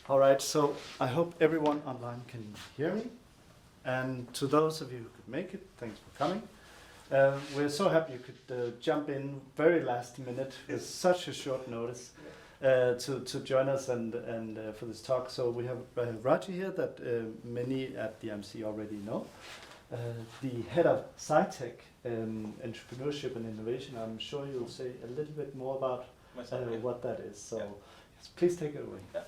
All right, so I hope everyone online can hear me. And to those of you who could make it, thanks for coming. We're so happy you could jump in very last minute with such a short notice to join us and for this talk. So we have Raji here that many at the MC already know. The head of SciTech, Entrepreneurship and Innovation. I'm sure you'll say a little bit more about what that is. So yes, please take it away. Yeah.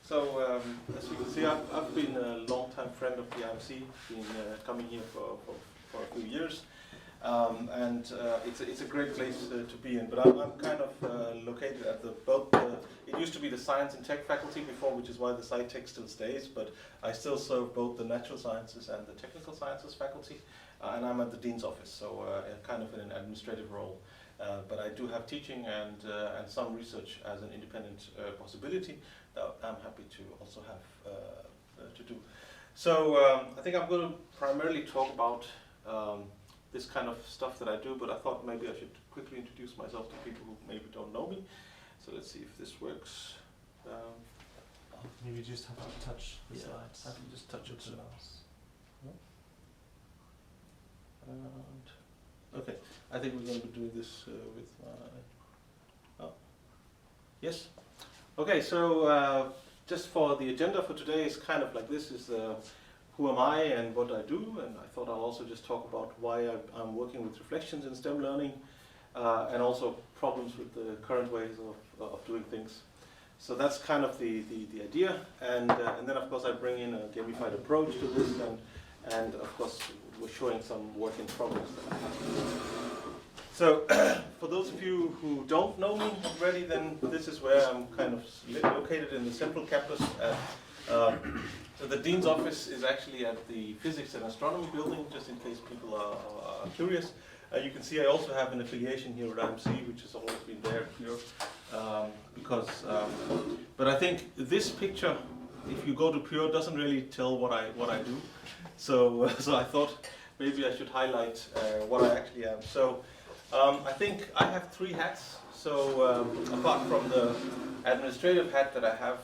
So as you can see, I've been a long-time friend of the IMC, been coming here for a few years, and it's a great place to be in. But I'm kind of located at both. It used to be the Science and Tech faculty before, which is why the SciTech still stays. But I still serve both the Natural Sciences and the Technical Sciences faculty, and I'm at the Dean's office, so kind of in an administrative role. But I do have teaching and some research as an independent possibility that I'm happy to also have to do. So I think I'm going to primarily talk about this kind of stuff that I do, but I thought maybe I should quickly introduce myself to people who maybe don't know me. So let's see if this works. Maybe you just have to touch the slides. I can just touch it. And okay, I think we're going to be doing this with my... Oh. Yes? Okay, so just for the agenda for today is kind of like this, is who am I and what I do, and I thought I'll also just talk about why I'm working with reflections in STEM learning, and also problems with the current ways of doing things. So that's kind of the idea, and then of course I bring in a gamified approach to this, and of course we're showing some work in progress that I have. So for those of you who don't know me already, then this is where I'm kind of located in the central campus. So the Dean's office is actually at the Physics and Astronomy building, just in case people are curious. You can see I also have an affiliation here at IMC, which has always been there here. But I think this picture, if you go to Pure, doesn't really tell what I do. So I thought maybe I should highlight what I actually am. So I think I have 3 hats. So apart from the administrative hat that I have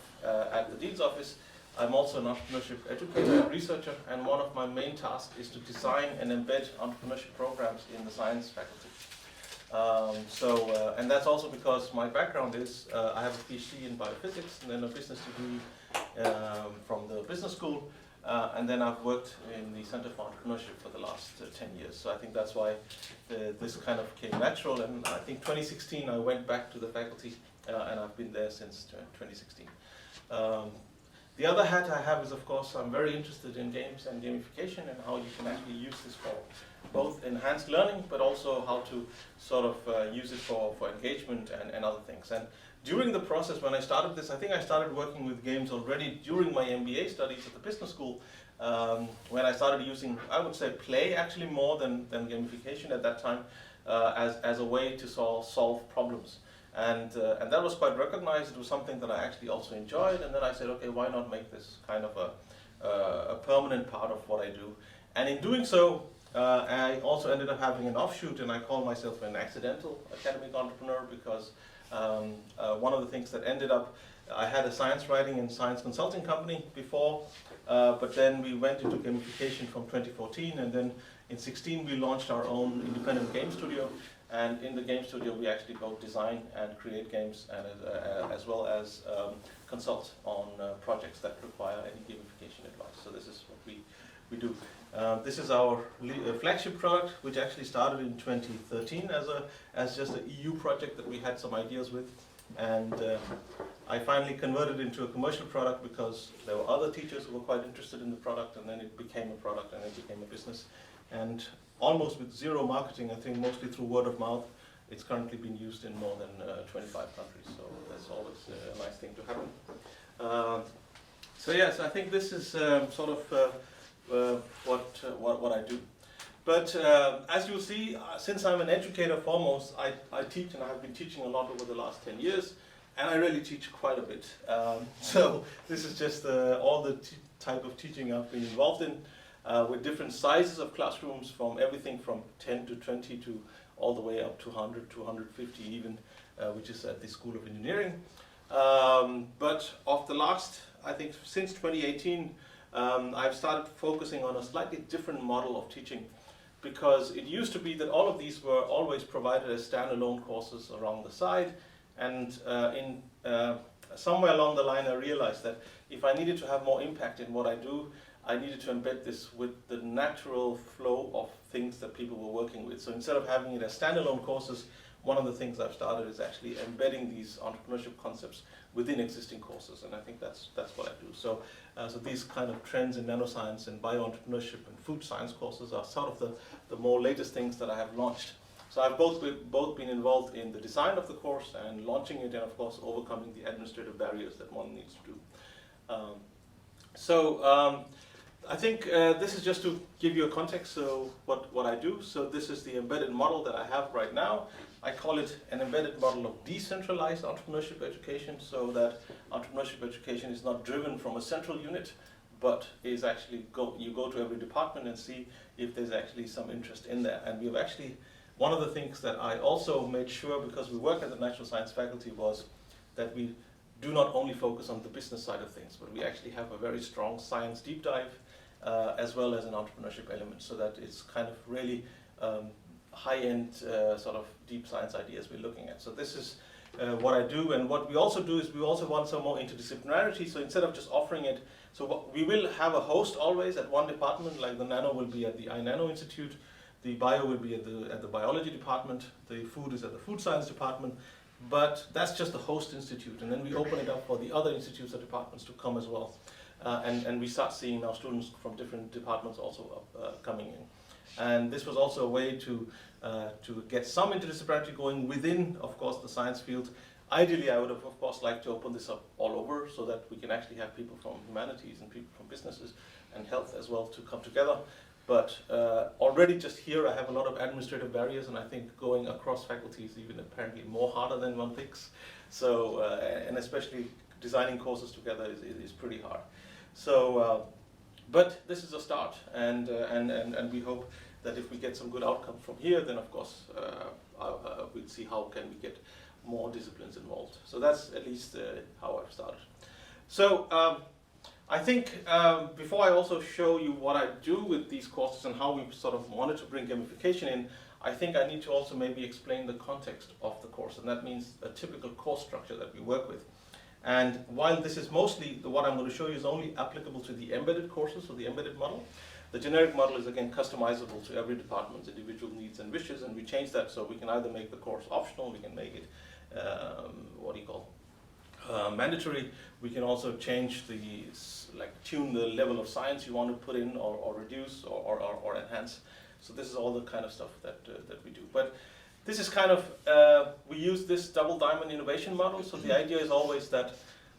at the Dean's office, I'm also an entrepreneurship educator and researcher, and one of my main tasks is to design and embed entrepreneurship programs in the science faculty. And that's also because my background is, I have a PhD in biophysics and then a business degree from the business school, and then I've worked in the Center for Entrepreneurship for the last 10 years. So I think that's why this kind of came natural, and I think 2016 I went back to the faculty, and I've been there since 2016. The other hat I have is, of course, I'm very interested in games and gamification and how you can actually use this for both enhanced learning, but also how to sort of use it for engagement and other things. And during the process when I started this, I think I started working with games already during my MBA studies at the business school, when I started using, I would say, play actually more than gamification at that time, as a way to solve problems. And that was quite recognized. It was something that I actually also enjoyed, and then I said, okay, why not make this kind of a permanent part of what I do? And in doing so, I also ended up having an offshoot, and I call myself an accidental academic entrepreneur, because one of the things that ended up, I had a science writing and science consulting company before, but then we went into gamification from 2014, and then in 2016 we launched our own independent game studio. And in the game studio, we actually both design and create games, and as well as consult on projects that require any gamification advice. So this is what we do. This is our flagship product, which actually started in 2013 as just an EU project that we had some ideas with. And I finally converted it into a commercial product because there were other teachers who were quite interested in the product, and then it became a product, and it became a business. And almost with zero marketing, I think mostly through word of mouth, it's currently been used in more than 25 countries, so that's always a nice thing to happen. So yes, I think this is sort of what I do. But as you'll see, since I'm an educator foremost, I teach, and I have been teaching a lot over the last 10 years, and I really teach quite a bit. So this is just all the type of teaching I've been involved in. With different sizes of classrooms, from everything from 10 to 20 to all the way up to 100 to 150 even, which is at the School of Engineering. But of the last, I think since 2018, I've started focusing on a slightly different model of teaching, because it used to be that all of these were always provided as standalone courses around the side, and somewhere along the line I realized that if I needed to have more impact in what I do, I needed to embed this with the natural flow of things that people were working with. So instead of having it as standalone courses, one of the things I've started is actually embedding these entrepreneurship concepts within existing courses, and I think that's what I do. So, so these kind of trends in nanoscience and bioentrepreneurship and food science courses are sort of the more latest things that I have launched. So I've both been involved in the design of the course and launching it, and of course overcoming the administrative barriers that one needs to do. I think this is just to give you a context, so what I do. So this is the embedded model that I have right now. I call it an embedded model of decentralized entrepreneurship education, so that entrepreneurship education is not driven from a central unit, but is actually you go to every department and see if there's actually some interest in there. And we have actually, one of the things that I also made sure, because we work at the natural science faculty, was that we do not only focus on the business side of things, but we actually have a very strong science deep dive, as well as an entrepreneurship element, so that it's kind of really high-end sort of deep science ideas we're looking at. So this is what I do, and what we also do is we also want some more interdisciplinarity. So instead of just offering it, so we will have a host always at one department, like the nano will be at the iNano Institute, the bio will be at the biology department, the food is at the food science department, but that's just the host institute, and then we open it up for the other institutes or departments to come as well. And we start seeing now students from different departments also coming in. And this was also a way to get some interdisciplinarity going within, of course, the science field. Ideally, I would have, of course, liked to open this up all over, so that we can actually have people from humanities and people from businesses and health as well to come together. But already just here, I have a lot of administrative barriers, and I think going across faculty is even apparently more harder than one thinks. So, and especially designing courses together is pretty hard. So, but this is a start, and we hope that if we get some good outcomes from here, then of course we'll see how can we get more disciplines involved. So that's at least how I've started. So I think before I also show you what I do with these courses and how we sort of wanted to bring gamification in, I think I need to also maybe explain the context of the course, and that means a typical course structure that we work with. And while this is mostly, what I'm going to show you is only applicable to the embedded courses, or the embedded model, the generic model is again customizable to every department's individual needs and wishes, and we change that so we can either make the course optional, we can make it, mandatory. We can also change tune the level of science you want to put in, or reduce, or enhance. So this is all the kind of stuff that we do. But this is kind of, we use this double diamond innovation model. So the idea is always that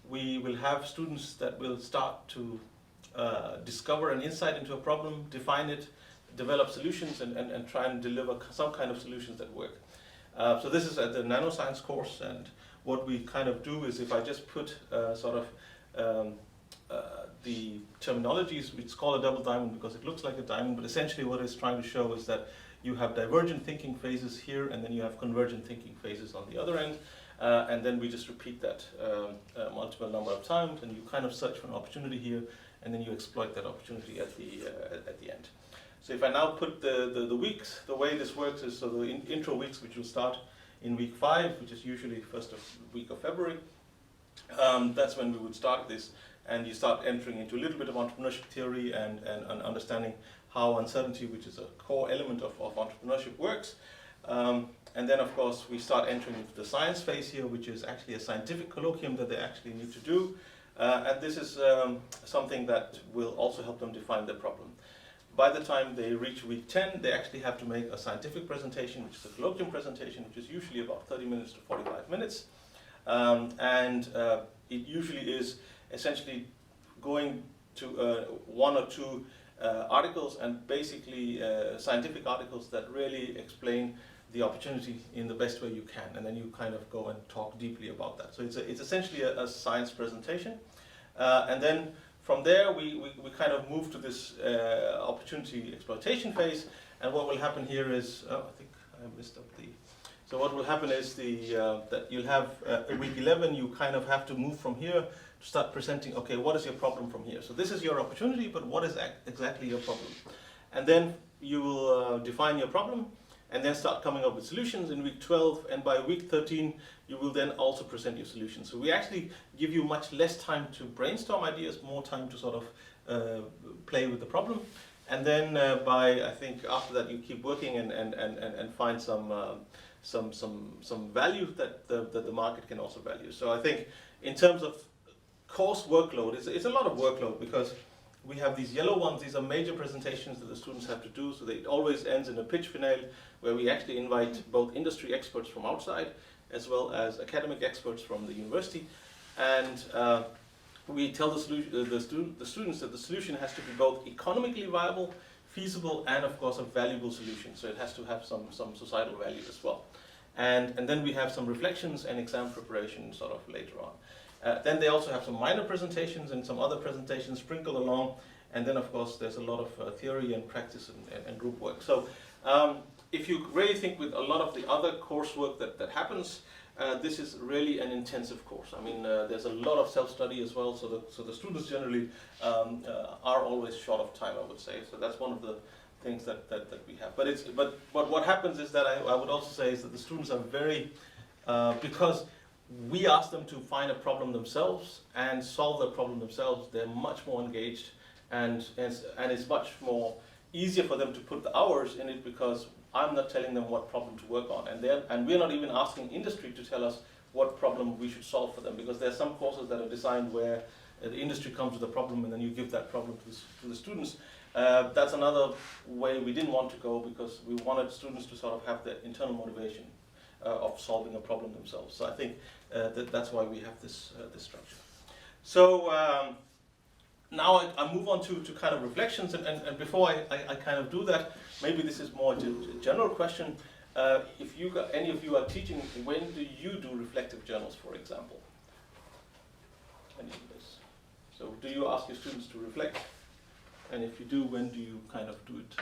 we will have students that will start to discover an insight into a problem, define it, develop solutions, and try and deliver some kind of solutions that work. So this is at the nanoscience course, and what we kind of do is, if I just put the terminologies, it's called a double diamond because it looks like a diamond, but essentially what it's trying to show is that you have divergent thinking phases here, and then you have convergent thinking phases on the other end, and then we just repeat that multiple number of times, and you kind of search for an opportunity here, and then you exploit that opportunity at the end. So if I now put the weeks, the way this works is, so the intro weeks, which will start in week 5, which is usually first week of February, that's when we would start this, and you start entering into a little bit of entrepreneurship theory and understanding how uncertainty, which is a core element of entrepreneurship, works. And then, of course, we start entering into the science phase here, which is actually a scientific colloquium that they actually need to do. And this is something that will also help them define their problem. By the time they reach week 10, they actually have to make a scientific presentation, which is a colloquium presentation, which is usually about 30 minutes to 45 minutes. It usually is essentially going to 1 or 2 articles, and basically scientific articles that really explain the opportunity in the best way you can, and then you kind of go and talk deeply about that. So it's essentially a science presentation, and then from there we kind of move to this opportunity exploitation phase. And what will happen here is, I think I messed up So what will happen is that you'll have in week 11, you kind of have to move from here to start presenting, okay, what is your problem from here? So this is your opportunity, but what is exactly your problem? And then you will define your problem, and then start coming up with solutions in week 12, and by week 13, you will then also present your solutions. So we actually give you much less time to brainstorm ideas, more time to sort of play with the problem. And then I think after that, you keep working and find some value that the market can also value. So I think in terms of course workload, it's a lot of workload, because we have these yellow ones. These are major presentations that the students have to do. So it always ends in a pitch finale, where we actually invite both industry experts from outside as well as academic experts from the university. And we tell the students that the solution has to be both economically viable, feasible, and of course a valuable solution. So it has to have some societal value as well. And then we have some reflections and exam preparation sort of later on. Then they also have some minor presentations and some other presentations sprinkled along. And then of course there's a lot of theory and practice and group work. So if you really think with a lot of the other coursework that happens, this is really an intensive course. I mean, there's a lot of self-study as well, so the students generally are always short of time, I would say. So that's one of the things that we have. But what happens is that I would also say is that the students are very, because we ask them to find a problem themselves and solve the problem themselves, they're much more engaged, and it's much more easier for them to put the hours in it, because I'm not telling them what problem to work on, and we're not even asking industry to tell us what problem we should solve for them, because there's some courses that are designed where the industry comes with a problem and then you give that problem to the students. That's another way we didn't want to go, because we wanted students to sort of have the internal motivation of solving a problem themselves. So I think that's why we have this structure. So now I move on to kind of reflections, and before I kind of do that, maybe this is more a general question. If any of you are teaching, when do you do reflective journals, for example? Any of this? So do you ask your students to reflect? And if you do, when do you kind of do it?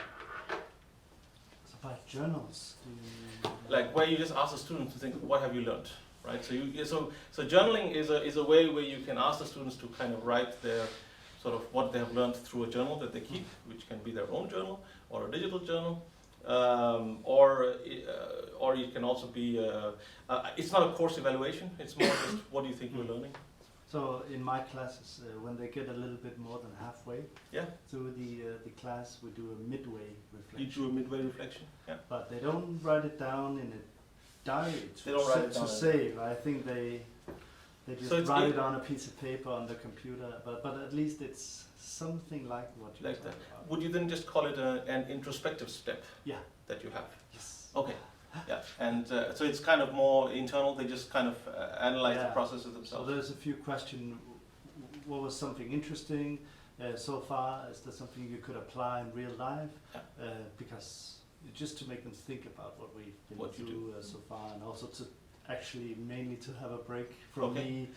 It's about journals. Like where you just ask the students to think, what have you learned? Right? So journaling is a way where you can ask the students to kind of write their sort of what they have learned through a journal that they keep, which can be their own journal or a digital journal, or it can also be. It's not a course evaluation. It's more just what do you think you're learning. So in my classes, when they get a little bit more than halfway through the class, we do a midway reflection. You do a midway reflection, yeah. But they don't write it down in a diary to save. I think they just write it on a piece of paper on the computer. But at least it's something like what you talk about. Would you then just call it an introspective step? Yeah. That you have. Yes. Okay. Yeah, and so it's kind of more internal. They just kind of analyze the processes themselves. So there's a few questions. What was something interesting so far? Is there something you could apply in real life? Yeah. Because just to make them think about what we've been through so far, and also to actually mainly to have a break from me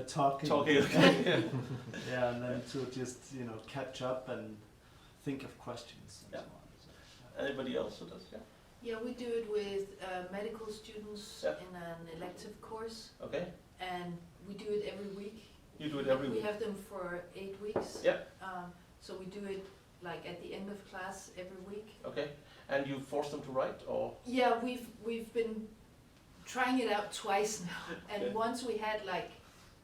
talking. Okay. Yeah, and then to just catch up and think of questions and so on. So, Anybody else who does? Yeah. Yeah, we do it with medical students in an elective course. Okay. And we do it every week. You do it every week? We have them for 8 weeks. Yeah. So we do it like at the end of class every week. Okay. And you force them to write, or? Yeah, we've been trying it out twice now. And once we had like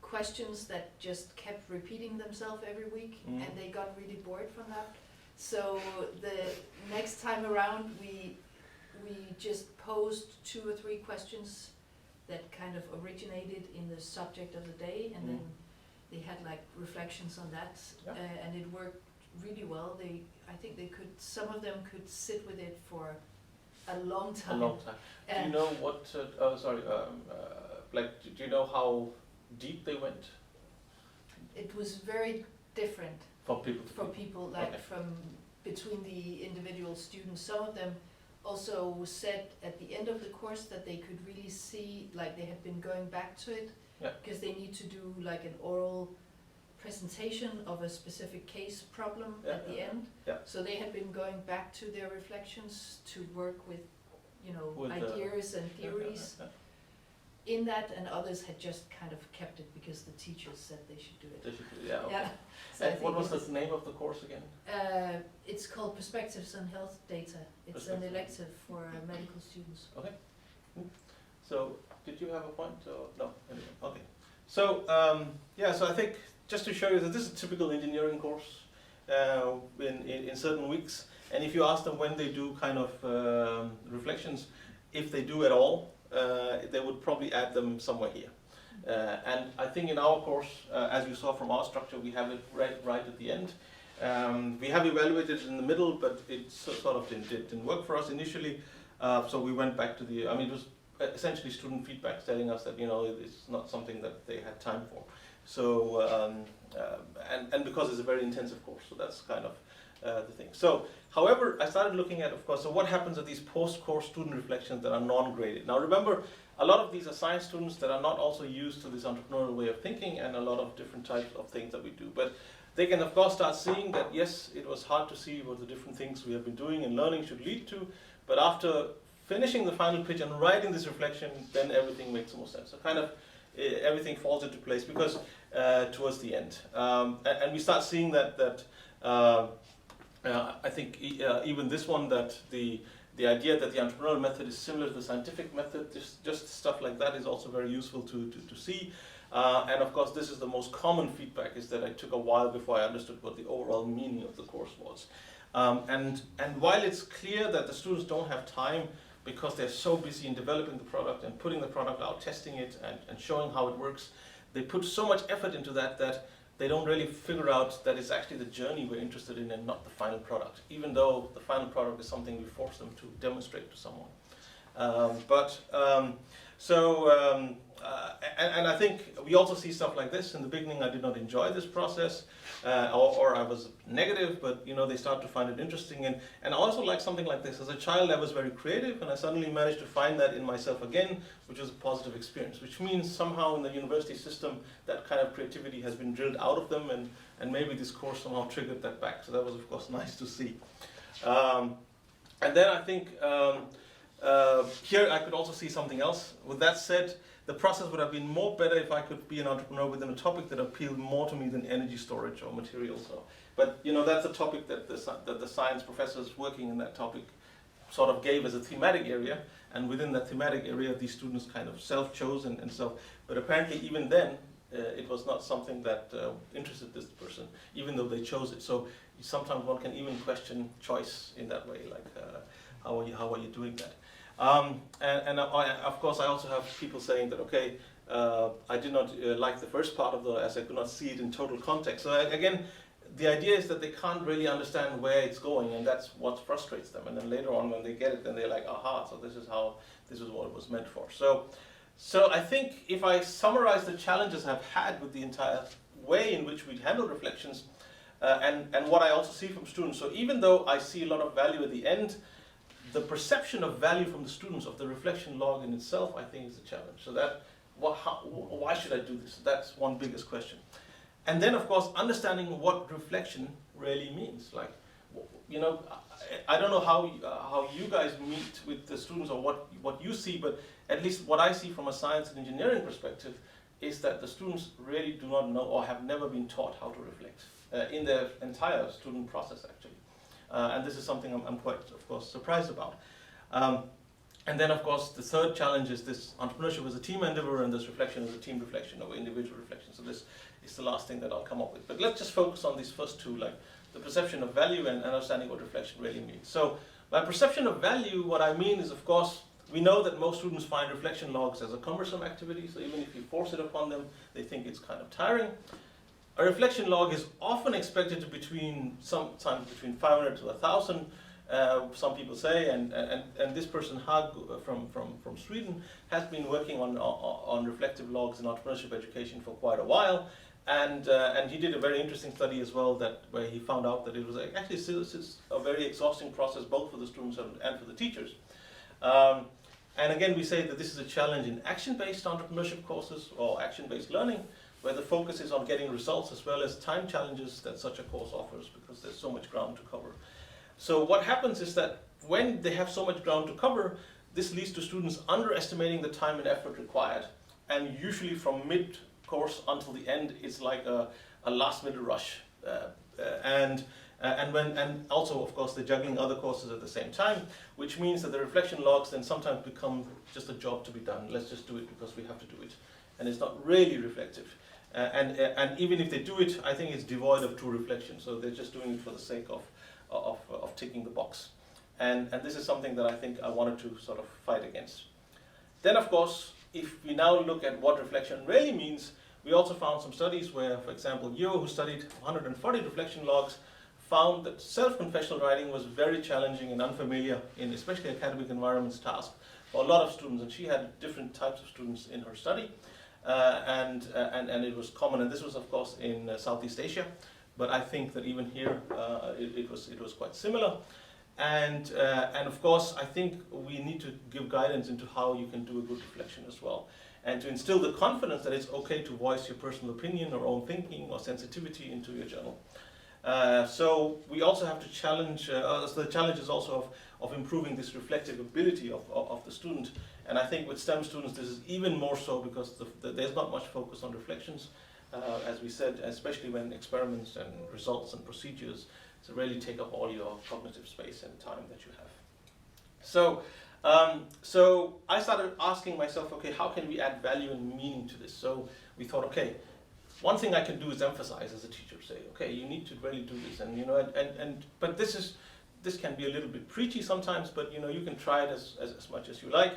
questions that just kept repeating themselves every week, and they got really bored from that. So the next time around we just posed 2 or 3 questions that kind of originated in the subject of the day, and then they had like reflections on that, and it worked really well. I think some of them could sit with it for a long time. A long time. Do you know what? Do you know how deep they went? It was very different for people. From between the individual students. Some of them also said at the end of the course that they could really see, like they had been going back to it, because they need to do like an oral presentation of a specific case problem at the end. Yeah. So they had been going back to their reflections to work with With ideas and theories in that, and others had just kind of kept it because the teachers said they should do it. Yeah. Okay. Yeah. So I And think what was it the name of the course again? It's called Perspectives on Health Data. It's an elective for medical students. Okay. So, did you have a point? Or no? Anyway. Okay. So, so I think just to show you that this is a typical engineering course in certain weeks. And if you ask them when they do kind of reflections, if they do at all, they would probably add them somewhere here. And I think in our course, as you saw from our structure, we have it right at the end. We have evaluated it in the middle, but it sort of didn't work for us initially. So we went back to it was essentially student feedback telling us that it's not something that they had time for. So and because it's a very intensive course, so that's kind of the thing. So, however, I started looking at, of course, so what happens at these post-course student reflections that are non-graded. Now, remember, a lot of these are science students that are not also used to this entrepreneurial way of thinking and a lot of different types of things that we do. But they can, of course, start seeing that, yes, it was hard to see what the different things we have been doing and learning should lead to. But after finishing the final pitch and writing this reflection, then everything makes more sense. So kind of everything falls into place because towards the end. And we start seeing that I think even this one, that the idea that the entrepreneurial method is similar to the scientific method, just stuff like that is also very useful to see. And of course, this is the most common feedback, is that it took a while before I understood what the overall meaning of the course was. And while it's clear that the students don't have time because they're so busy in developing the product and putting the product out, testing it and showing how it works, they put so much effort into that they don't really figure out that it's actually the journey we're interested in and not the final product, even though the final product is something we force them to demonstrate to someone. And I think we also see stuff like this. In the beginning, I did not enjoy this process, or I was negative, but they start to find it interesting. And I also like something like this. As a child, I was very creative, and I suddenly managed to find that in myself again, which was a positive experience, which means somehow in the university system, that kind of creativity has been drilled out of them, and maybe this course somehow triggered that back. So that was, of course, nice to see. And then I think here I could also see something else. With that said, the process would have been more better if I could be an entrepreneur within a topic that appealed more to me than energy storage or materials. But that's a topic that the science professors working in that topic sort of gave as a thematic area, and within that thematic area, these students kind of self-chose and so. But apparently, even then, it was not something that interested this person, even though they chose it. So sometimes one can even question choice in that way, like how are you doing that? Of course, I also have people saying that, okay, I did not like the first part of as I could not see it in total context. So again, the idea is that they can't really understand where it's going, and that's what frustrates them. And then later on, when they get it, then they're like, aha, so this is what it was meant for. So I think if I summarize the challenges I've had with the entire way in which we handle reflections, and what I also see from students, so even though I see a lot of value at the end, the perception of value from the students of the reflection log in itself, I think, is a challenge. So why should I do this? That's one biggest question. And then, of course, understanding what reflection really means. Like, I don't know how you guys meet with the students or what you see, but at least what I see from a science and engineering perspective is that the students really do not know or have never been taught how to reflect in their entire student process, actually. And this is something I'm quite, of course, surprised about. And then, of course, the third challenge is this entrepreneurship as a team endeavor, and this reflection as a team reflection or individual reflection. So this is the last thing that I'll come up with. But let's just focus on these first two, like the perception of value and understanding what reflection really means. So by perception of value, what I mean is, of course, we know that most students find reflection logs as a cumbersome activity. So even if you force it upon them, they think it's kind of tiring. A reflection log is often expected to sometimes between 500 to 1,000, some people say, and this person, Hagg from Sweden, has been working on reflective logs in entrepreneurship education for quite a while, and he did a very interesting study as well where he found out that it was actually a very exhausting process both for the students and for the teachers. And again, we say that this is a challenge in action-based entrepreneurship courses or action-based learning, where the focus is on getting results as well as time challenges that such a course offers, because there's so much ground to cover. So what happens is that when they have so much ground to cover, this leads to students underestimating the time and effort required, and usually from mid-course until the end, it's like a last-minute rush. And also, of course, they're juggling other courses at the same time, which means that the reflection logs then sometimes become just a job to be done. Let's just do it because we have to do it. And it's not really reflective. And even if they do it, I think it's devoid of true reflection. So they're just doing it for the sake of ticking the box. And this is something that I think I wanted to sort of fight against. Then, of course, if we now look at what reflection really means, we also found some studies where, for example, Yo, who studied 140 reflection logs, found that self-confessional writing was very challenging and unfamiliar in especially academic environments task for a lot of students, and she had different types of students in her study, and it was common, and this was of course in Southeast Asia, but I think that even here it was quite similar, and of course I think we need to give guidance into how you can do a good reflection as well, and to instill the confidence that it's okay to voice your personal opinion or own thinking or sensitivity into your journal. So we also have to challenge, so the challenge is also of improving this reflective ability of the student. And I think with STEM students this is even more so because there's not much focus on reflections, as we said, especially when experiments and results and procedures really take up all your cognitive space and time that you have. So I started asking myself, okay, how can we add value and meaning to this? So we thought, okay, one thing I can do is emphasize as a teacher, say, okay, you need to really do this, and but this can be a little bit preachy sometimes, but you can try it as much as you like.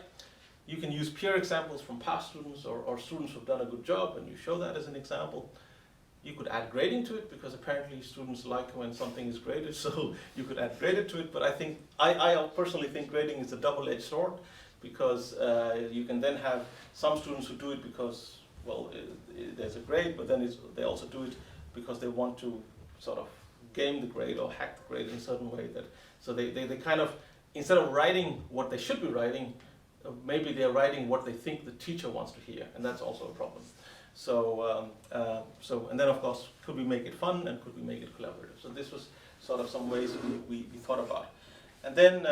You can use peer examples from past students or students who've done a good job, and you show that as an example. You could add grading to it because apparently students like when something is graded, so you could add graded to it. But I think I personally think grading is a double-edged sword because you can then have some students who do it because, well, there's a grade, but then they also do it because they want to sort of game the grade or hack the grade in a certain way. So they kind of, instead of writing what they should be writing, maybe they're writing what they think the teacher wants to hear, and that's also a problem. So and then of course, could we make it fun and could we make it collaborative? So this was sort of some ways we thought about. And then,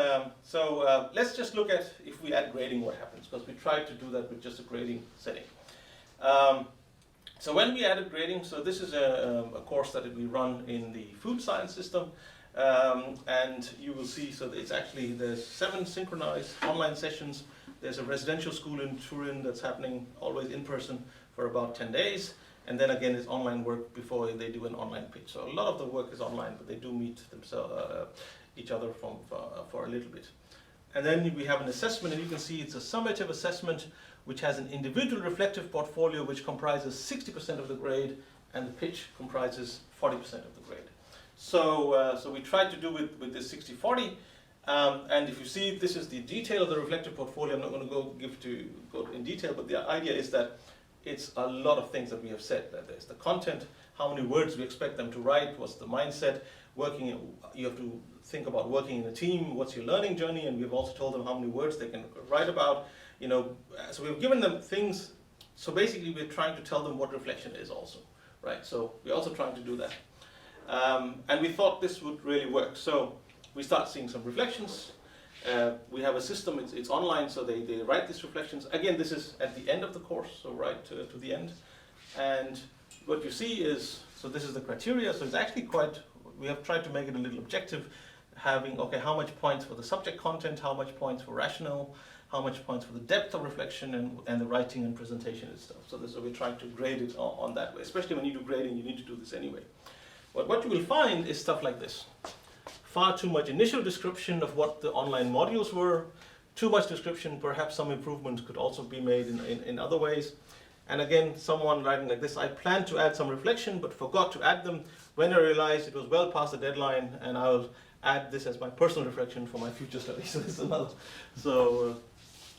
let's just look at if we add grading, what happens, because we tried to do that with just a grading setting. So when we added grading, so this is a course that we run in the food science system, and you will see, so it's actually, there's 7 synchronized online sessions. There's a residential school in Turin that's happening always in person for about 10 days, and then again it's online work before they do an online pitch. So a lot of the work is online, but they do meet themselves, each other for a little bit. And then we have an assessment, and you can see it's a summative assessment which has an individual reflective portfolio which comprises 60% of the grade, and the pitch comprises 40% of the grade. So we tried to do with this 60-40, and if you see, this is the detail of the reflective portfolio. I'm not going to go in detail, but the idea is that it's a lot of things that we have said. That there's the content, how many words we expect them to write, what's the mindset, you have to think about working in a team, what's your learning journey, and we've also told them how many words they can write about. So we've given them things. So basically, we're trying to tell them what reflection is also, right? So we're also trying to do that, and we thought this would really work. So we start seeing some reflections. We have a system, it's online, so they write these reflections. Again, this is at the end of the course, so right to the end. And what you see is, so this is the criteria, so it's actually we have tried to make it a little objective, having, okay, how much points for the subject content, how much points for rational, how much points for the depth of reflection, and the writing and presentation and stuff. So we're trying to grade it on that way. Especially when you do grading, you need to do this anyway. But what you will find is stuff like this. Far too much initial description of what the online modules were, too much description, perhaps some improvements could also be made in other ways. And again, someone writing like this, I planned to add some reflection, but forgot to add them when I realized it was well past the deadline, and I'll add this as my personal reflection for my future studies. So this is another. So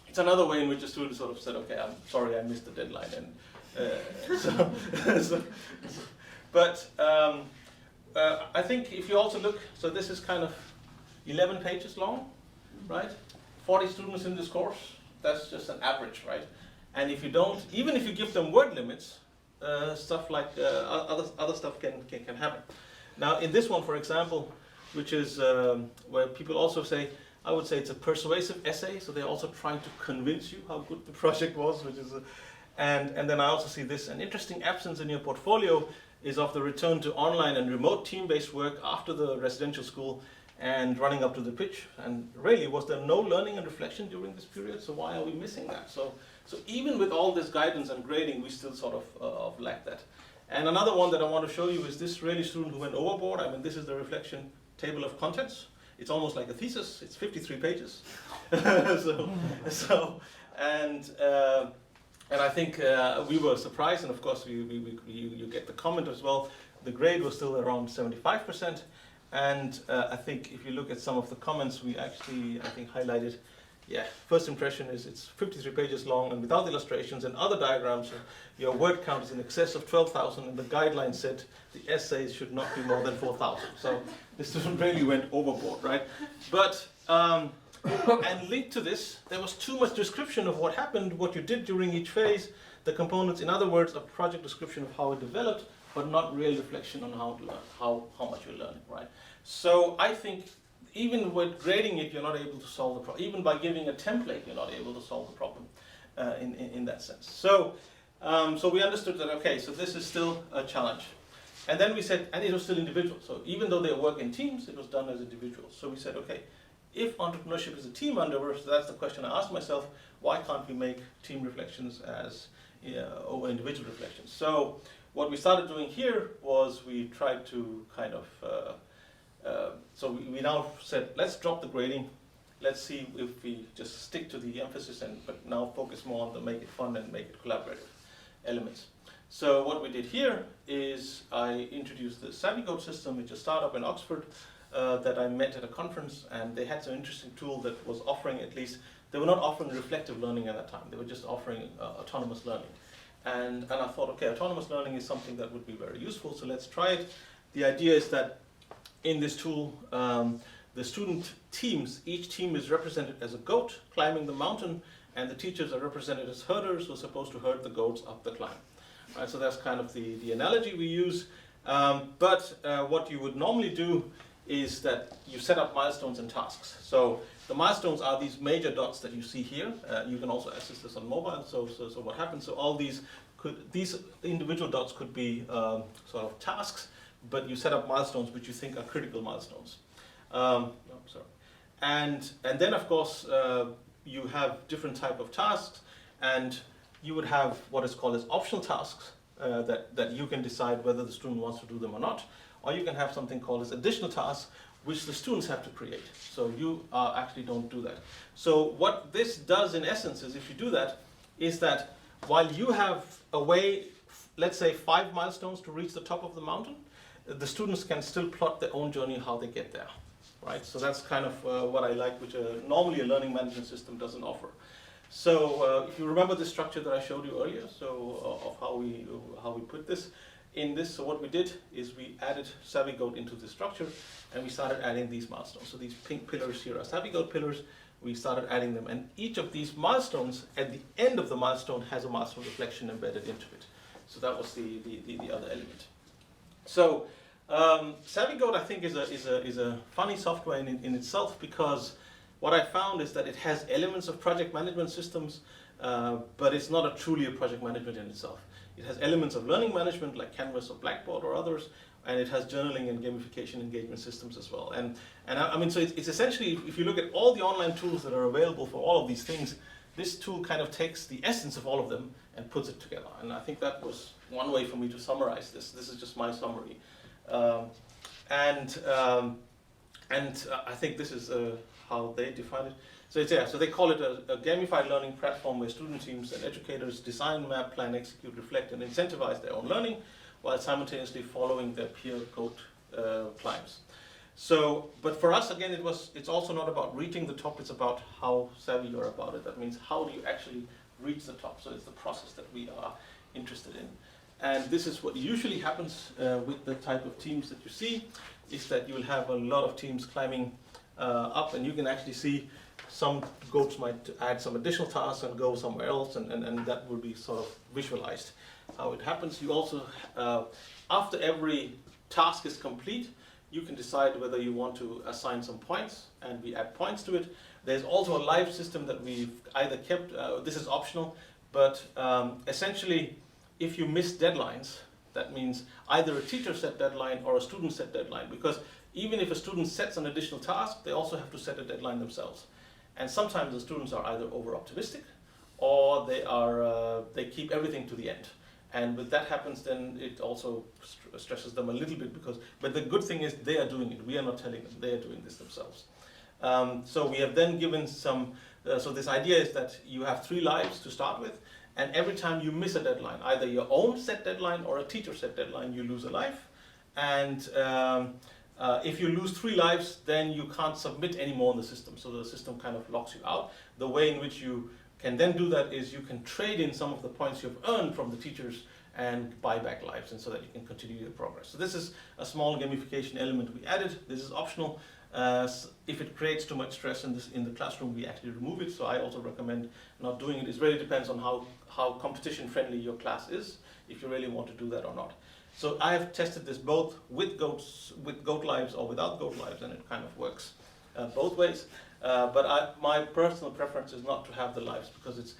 it's another way in which a student sort of said, okay, I'm sorry I missed the deadline. And but I think if you also look, so this is kind of 11 pages long, right? 40 students in this course, that's just an average, right? And if you don't, even if you give them word limits, stuff like other stuff can happen. Now in this one, for example, which is where people also say, I would say it's a persuasive essay, so they're also trying to convince you how good the project was, which is and then I also see this, an interesting absence in your portfolio is of the return to online and remote team-based work after the residential school and running up to the pitch. And really, was there no learning and reflection during this period? So why are we missing that? So even with all this guidance and grading, we still sort of lack that. And another one that I want to show you is this really student who went overboard. I mean, this is the reflection table of contents. It's almost like a thesis. It's 53 pages. And I think we were surprised, and of course you get the comment as well. The grade was still around 75%. And I think if you look at some of the comments, we actually, I think, highlighted, yeah, first impression is it's 53 pages long and without illustrations and other diagrams. Your word count is in excess of 12,000, and the guideline said the essays should not be more than 4,000. So this student really went overboard, right? But, and linked to this, there was too much description of what happened, what you did during each phase, the components, in other words, a project description of how it developed, but not real reflection on how to learn, how much you're learning, right? So I think even with grading it, you're not able to solve the problem. Even by giving a template, you're not able to solve the problem in that sense. So we understood that, okay, so this is still a challenge. And then we said, and it was still individual. So even though they work in teams, it was done as individuals. So we said, okay, if entrepreneurship is a team endeavor, so that's the question I asked myself, why can't we make team reflections as over individual reflections? So what we started doing here was we tried to kind of, so we now said, let's drop the grading. Let's see if we just stick to the emphasis but now focus more on the make it fun and make it collaborative elements. So what we did here is I introduced the SavvyGoat system, which is a startup in Oxford that I met at a conference, and they had some interesting tool that was offering, at least, they were not offering reflective learning at that time. They were just offering autonomous learning. And I thought, okay, autonomous learning is something that would be very useful, so let's try it. The idea is that in this tool, the student teams, each team is represented as a goat climbing the mountain, and the teachers are represented as herders who are supposed to herd the goats up the climb. Right, so that's kind of the analogy we use. But what you would normally do is that you set up milestones and tasks. So the milestones are these major dots that you see here. You can also access this on mobile. So what happens? So all these individual dots could be sort of tasks, but you set up milestones which you think are critical milestones. And then of course you have different type of tasks, and you would have what is called as optional tasks that you can decide whether the student wants to do them or not. Or you can have something called as additional tasks, which the students have to create. So you actually don't do that. So what this does in essence is, if you do that, is that while you have a way, let's say 5 milestones to reach the top of the mountain, the students can still plot their own journey how they get there, right? So that's kind of what I like, which normally a learning management system doesn't offer. So if you remember the structure that I showed you earlier, so of how we put this in this, so what we did is we added SavvyGoat into the structure, and we started adding these milestones. So these pink pillars here are SavvyGoat pillars. We started adding them, and each of these milestones, at the end of the milestone, has a milestone reflection embedded into it. So that was the other element. So SavvyGoat, I think, is a funny software in itself, because what I found is that it has elements of project management systems, but it's not truly a project management in itself. It has elements of learning management like Canvas or Blackboard or others, and it has journaling and gamification engagement systems as well. And I mean, so it's essentially, if you look at all the online tools that are available for all of these things, this tool kind of takes the essence of all of them and puts it together. And I think that was one way for me to summarize this. This is just my summary. I think this is how they define it. So so they call it a gamified learning platform where student teams and educators design, map, plan, execute, reflect, and incentivize their own learning while simultaneously following their peer goat climbs. So, but for us, again, it's also not about reaching the top, it's about how savvy you're about it. That means, how do you actually reach the top? So it's the process that we are interested in. And this is what usually happens with the type of teams that you see, is that you'll have a lot of teams climbing up, and you can actually see some goats might add some additional tasks and go somewhere else, and that will be sort of visualized how it happens. You also, after every task is complete, you can decide whether you want to assign some points, and we add points to it. There's also a live system that we've either kept, this is optional, but essentially if you miss deadlines, that means either a teacher set deadline or a student set deadline, because even if a student sets an additional task, they also have to set a deadline themselves. And sometimes the students are either over optimistic or they keep everything to the end. And when that happens, then it also stresses them a little bit but the good thing is they are doing it. We are not telling them, they are doing this themselves. So we have then given some, so this idea is that you have 3 lives to start with, and every time you miss a deadline, either your own set deadline or a teacher set deadline, you lose a life. And if you lose 3 lives, then you can't submit anymore in the system. So the system kind of locks you out. The way in which you can then do that is you can trade in some of the points you've earned from the teachers and buy back lives, and so that you can continue your progress. So this is a small gamification element we added. This is optional. If it creates too much stress in the classroom, we actually remove it. So I also recommend not doing it. It really depends on how competition friendly your class is, if you really want to do that or not. So I have tested this both with goat lives or without goat lives, and it kind of works both ways. But my personal preference is not to have the lives, because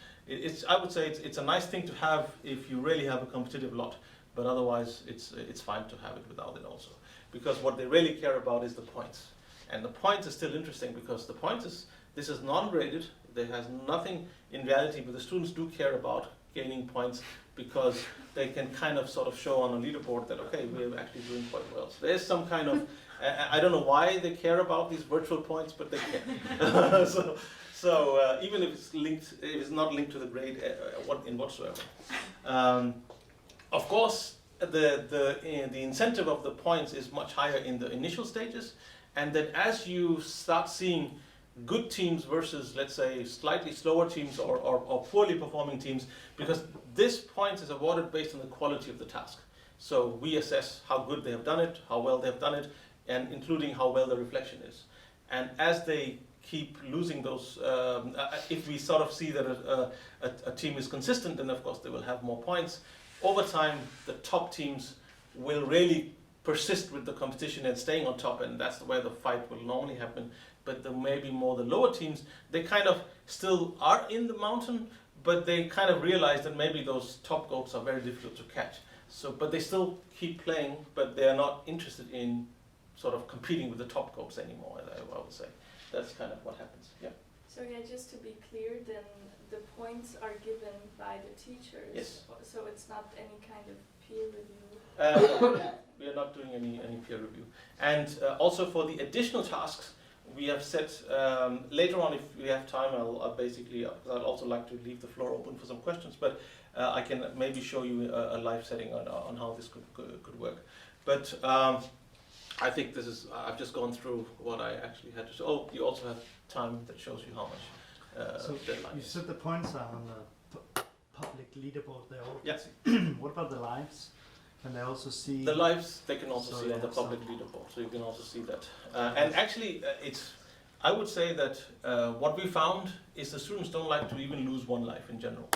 I would say it's a nice thing to have if you really have a competitive lot, but otherwise it's fine to have it without it also. Because what they really care about is the points. And the points is still interesting, because the points this is non-graded, there has nothing in reality, but the students do care about gaining points, because they can kind of sort of show on a leaderboard that, okay, we're actually doing quite well. So there's some kind of, I don't know why they care about these virtual points, but they care. So even if it's not linked to the grade in whatsoever. Of course, the incentive of the points is much higher in the initial stages, and that as you start seeing good teams versus, let's say, slightly slower teams or poorly performing teams, because this points is awarded based on the quality of the task. So we assess how good they have done it, how well they have done it, and including how well the reflection is. And as they keep losing those, if we sort of see that a team is consistent, then of course they will have more points. Over time, the top teams will really persist with the competition and staying on top, and that's where the fight will normally happen. But maybe more the lower teams, they kind of still are in the mountain, but they kind of realize that maybe those top goats are very difficult to catch. So, but they still keep playing, but they are not interested in sort of competing with the top goats anymore, I would say. That's kind of what happens, yeah. So yeah, just to be clear, then the points are given by the teachers? Yes. So it's not any kind of peer review? We are not doing any peer review. And also for the additional tasks, we have set, later on if we have time, I'll basically, I'd also like to leave the floor open for some questions, but I can maybe show you a live setting on how this could work. But I think this is, I've just gone through what I actually had to show. Oh, you also have time that shows you how much so deadline you is. said the points are on the public leaderboard there. Yes. What about the lives? Can they also see? The lives they can also So see on the yeah, public leaderboard, so you can also see that. And actually, I would say that what we found is the students don't like to even lose one life in general,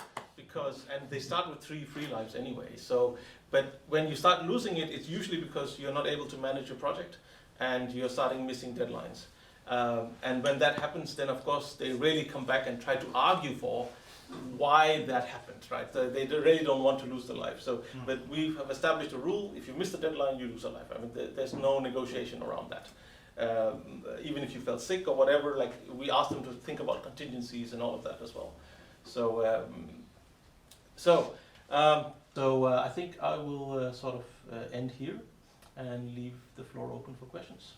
and they start with 3 free lives anyway. So, but when you start losing it, it's usually because you're not able to manage your project, and you're starting missing deadlines. And when that happens, then of course they really come back and try to argue for why that happened, right? They really don't want to lose the life. So, but we have established a rule: if you miss the deadline, you lose a life. I mean, there's no negotiation around that. Even if you felt sick or whatever, like we asked them to think about contingencies and all of that as well. So, I think I will sort of end here and leave the floor open for questions.